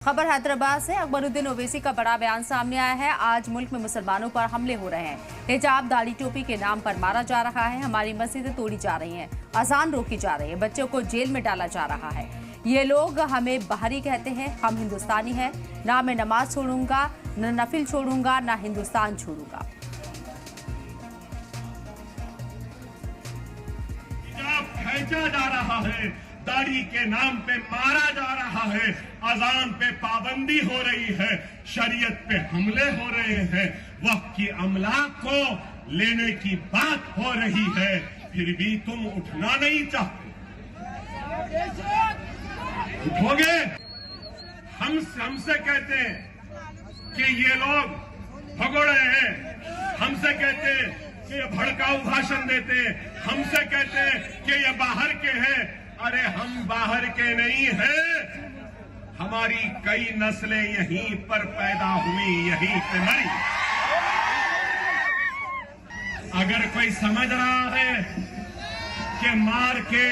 खबर हैदराबाद से। अकबरुद्दीन ओवैसी का बड़ा बयान सामने आया है। आज मुल्क में मुसलमानों पर हमले हो रहे हैं। हिजाब दाढ़ी टोपी के नाम पर मारा जा रहा है। हमारी मस्जिदें तोड़ी जा रही हैं, अजान रोकी जा रही है, बच्चों को जेल में डाला जा रहा है। ये लोग हमें बाहरी कहते हैं, हम हिंदुस्तानी हैं। ना मैं नमाज छोड़ूंगा, न नफिल छोड़ूंगा, ना हिंदुस्तान छोड़ूंगा। खींचा जा रहा है, दाढ़ी के नाम पे मारा जा रहा है, अजान पे पाबंदी हो रही है, शरीयत पे हमले हो रहे हैं, वक्त की अमलाक को लेने की बात हो रही है, फिर भी तुम उठना नहीं चाहते। उठोगे? हमसे कहते हैं कि ये लोग भगोड़े हैं, हमसे कहते हैं कि ये भड़काऊ भाषण देते हैं, हमसे कहते हैं कि ये बाहर के हैं। अरे हम बाहर के नहीं हैं, हमारी कई नस्लें यहीं पर पैदा हुई, यहीं पे मरी। अगर कोई समझ रहा है कि मार के,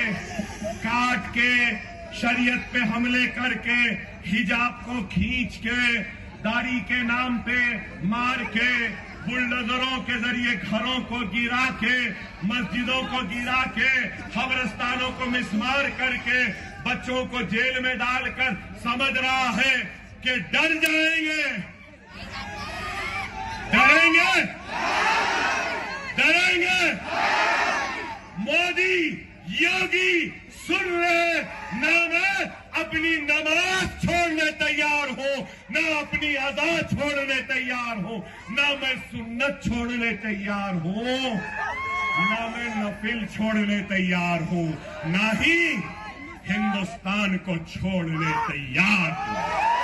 काट के, शरीयत पे हमले करके, हिजाब को खींच के, दाढ़ी के नाम पे मार के, बुलडोजरों के जरिए घरों को गिरा के, मस्जिदों को गिरा के, कब्रिस्तानों को मिसमार करके, बच्चों को जेल में डालकर समझ रहा है कि डर जाएंगे। डरेंगे? डरेंगे? मोदी, योगी सुन रहे, ना मैं अपनी नमाज छोड़ने तैयार हूं, ना अपनी अदा छोड़ने तैयार हूं, ना मैं सुन्नत छोड़ने तैयार हूं, ना मैं नफिल छोड़ने तैयार हूं, ना ही हिंदुस्तान को छोड़ने तैयार हूं।